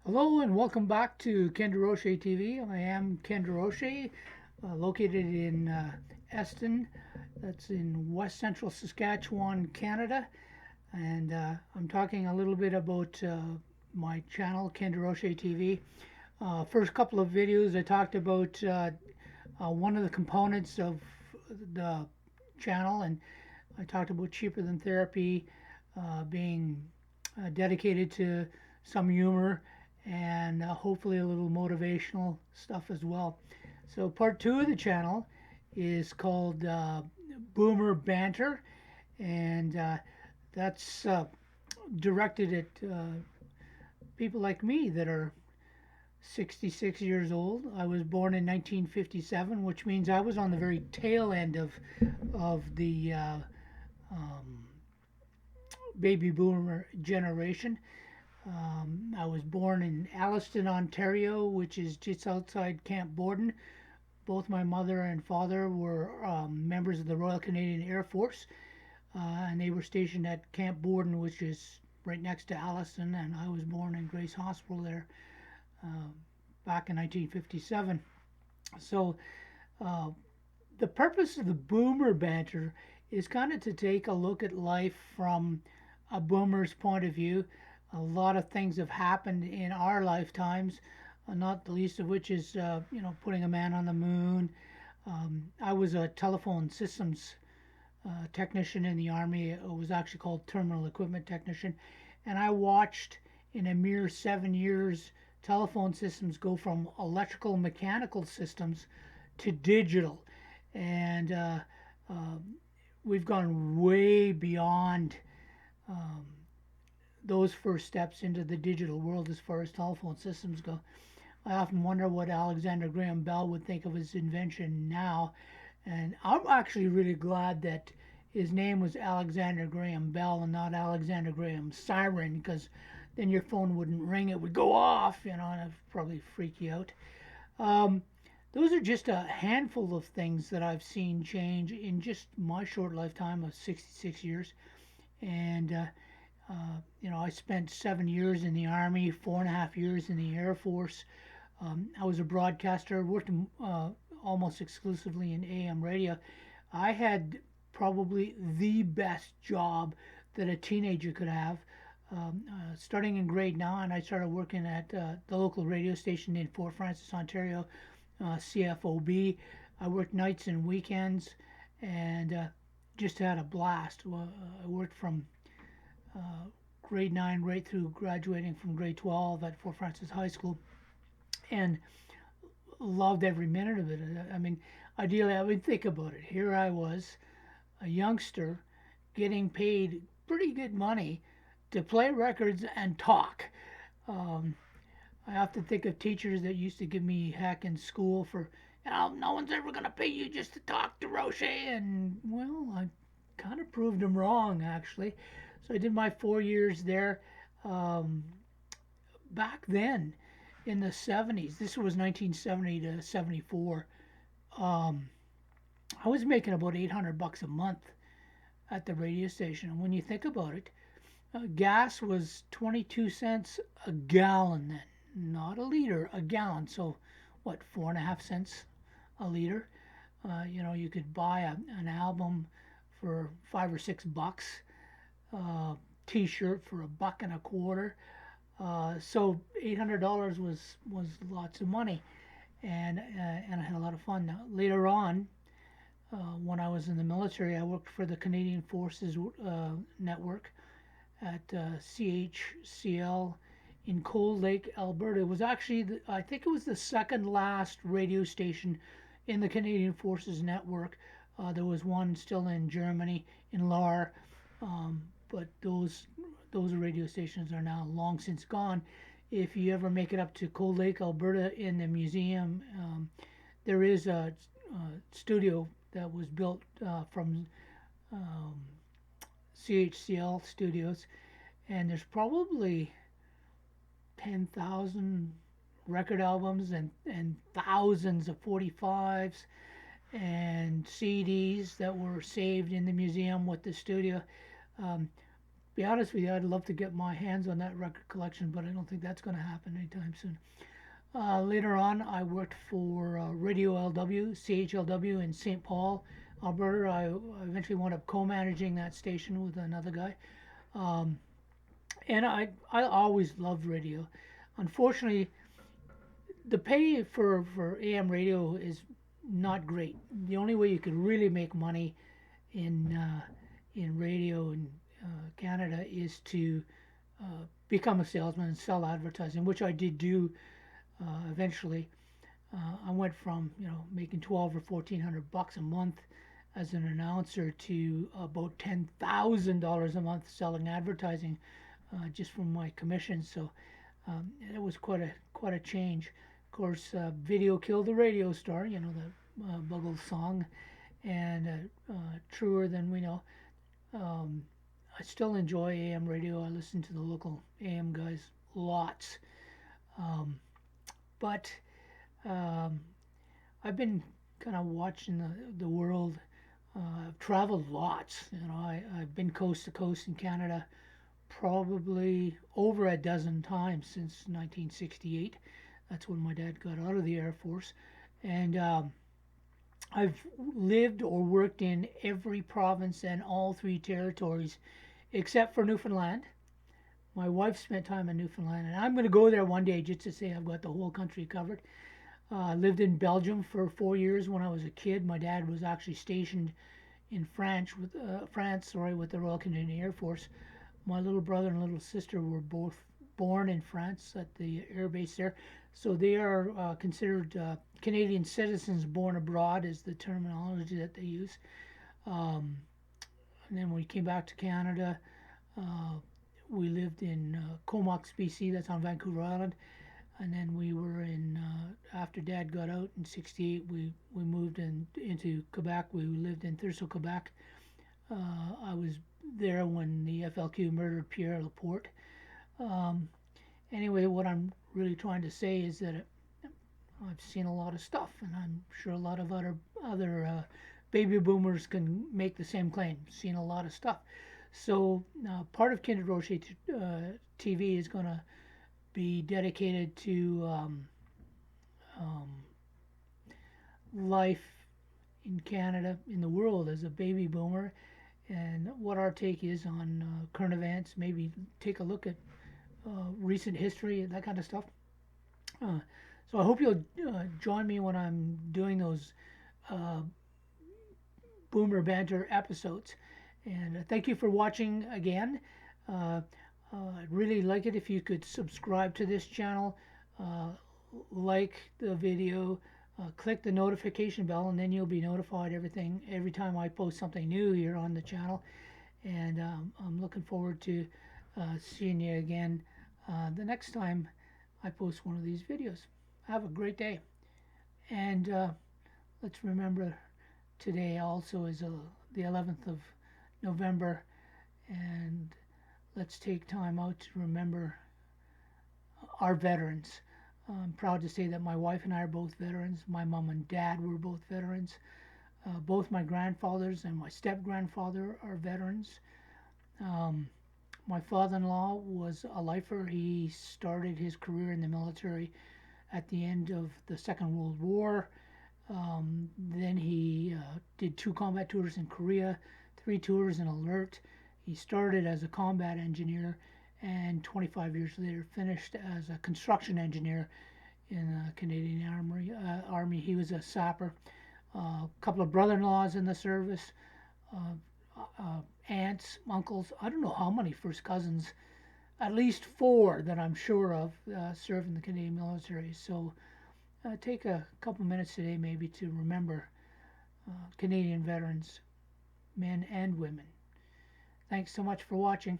Hello and welcome back to Ken DeRoche TV. I am Ken DeRoche, located in Eston, that's in west central Saskatchewan, Canada. And I'm talking a little bit about my channel, Ken DeRoche TV. First couple of videos, I talked about one of the components of the channel, and I talked about cheaper than therapy being dedicated to some humor and hopefully a little motivational stuff as well. So, part two of the channel is called Boomer Banter, and that's directed at people like me that are 66 years old. I was born in 1957, which means I was on the very tail end of the um, baby boomer generation. I was born in Alliston, Ontario, which is just outside Camp Borden. Both my mother and father were members of the Royal Canadian Air Force, and they were stationed at Camp Borden, which is right next to Alliston. And I was born in Grace Hospital there uh, back in 1957. So, uh, the purpose of the boomer banter is kind of to take a look at life from a boomer's point of view. A lot of things have happened in our lifetimes, not the least of which is, putting a man on the moon. I was a telephone systems technician in the Army. It was actually called terminal equipment technician. And I watched in a mere 7 years telephone systems go from electrical mechanical systems to digital. And uh, we've gone way beyond um, those first steps into the digital world as far as telephone systems go. I often wonder what Alexander Graham Bell would think of his invention now. And I'm actually really glad that his name was Alexander Graham Bell and not Alexander Graham Siren, because then your phone wouldn't ring, it would go off, and it'd probably freak you out. Um, those are just a handful of things that I've seen change in just my short lifetime of 66 years. And I spent 7 years in the Army, 4.5 years in the Air Force. I was a broadcaster, worked almost exclusively in AM radio. I had probably the best job that a teenager could have. Starting in grade 9, I started working at the local radio station in Fort Francis, Ontario, CFOB. I worked nights and weekends and just had a blast. I worked from uh, grade 9 right through graduating from grade 12 at Fort Francis High School, and loved every minute of it. I mean, ideally, I would think about it. Here I was, a youngster, getting paid pretty good money to play records and talk. Um, I often think of teachers that used to give me heck in school for, no one's ever going to pay you just to talk to Roche. And, well, I kind of proved them wrong, actually. So I did my 4 years there. Um, Back then, in the 70s, this was 1970 to 74, um, I was making about 800 bucks a month at the radio station. And when you think about it, gas was 22 cents a gallon then, not a liter, a gallon. So, what, 4.5 cents a liter? You could buy an album for 5 or 6 bucks, T-shirt for a buck and a quarter. So $800 was lots of money, and I had a lot of fun. Now, later on, when I was in the military, I worked for the Canadian Forces Network at CHCL in Cold Lake, Alberta. It was actually, I think it was the second last radio station in the Canadian Forces Network. There was one still in Germany, in Lahr, but those radio stations are now long since gone. If you ever make it up to Cold Lake, Alberta, in the museum, there is a studio that was built from um, CHCL Studios, and there's probably 10,000 record albums and thousands of 45s and CDs that were saved in the museum with the studio. Um, Be honest with you, I'd love to get my hands on that record collection, but I don't think that's going to happen anytime soon. Later on, I worked for Radio LW, CHLW in St. Paul, Alberta. I eventually wound up co-managing that station with another guy. Um, and I always loved radio. Unfortunately, the pay for AM radio is not great. The only way you could really make money in radio in Canada is to become a salesman and sell advertising, which I did do eventually. I went from making 12 or 1400 bucks a month as an announcer to about $10,000 a month selling advertising just from my commissions. So it was quite a change. Of course, video killed the radio star. You know the Buggles song, and truer than we know. Um, I still enjoy AM radio. I listen to the local AM guys lots. Um, but um, I've been kind of watching the world. I've traveled lots. I've been coast to coast in Canada probably over a dozen times since 1968. That's when my dad got out of the Air Force. And I've lived or worked in every province and all three territories except for Newfoundland. My wife spent time in Newfoundland, and I'm going to go there one day just to say I've got the whole country covered. I lived in Belgium for 4 years when I was a kid. My dad was actually stationed in France, with the Royal Canadian Air Force. My little brother and little sister were both born in France at the air base there, so they are considered Canadian citizens born abroad, is the terminology that they use. Um, and then when we came back to Canada, uh, we lived in Comox, BC. That's on Vancouver Island. And then we were in after Dad got out in '68. We moved into Quebec. We lived in Thurso, Quebec. I was there when the FLQ murdered Pierre Laporte. Um, anyway, what I'm really trying to say is that I've seen a lot of stuff, and I'm sure a lot of other baby boomers can make the same claim. Seen a lot of stuff. So part of Kinder Roche TV is going to be dedicated to um, life in Canada, in the world as a baby boomer, and what our take is on current events. Maybe take a look at recent history, that kind of stuff. Uh, so I hope you'll join me when I'm doing those uh, Boomer Banter episodes. And thank you for watching again. Uh, I'd really like it if you could subscribe to this channel, uh, like the video, click the notification bell, and then you'll be notified every time I post something new here on the channel. And I'm looking forward to seeing you again the next time I post one of these videos. Have a great day. And let's remember today also is the 11th of November, and let's take time out to remember our veterans. I'm proud to say that my wife and I are both veterans. My mom and dad were both veterans. Both my grandfathers and my step-grandfather are veterans. Um, my father-in-law was a lifer. He started his career in the military at the end of the Second World War. Then he did 2 combat tours in Korea, 3 tours in Alert. He started as a combat engineer and 25 years later finished as a construction engineer in the Canadian Army. He was a sapper. A couple of brother-in-laws in the service, aunts, uncles, I don't know how many first cousins, at least 4 that I'm sure of served in the Canadian military. So take a couple minutes today maybe to remember Canadian veterans, men and women. Thanks so much for watching.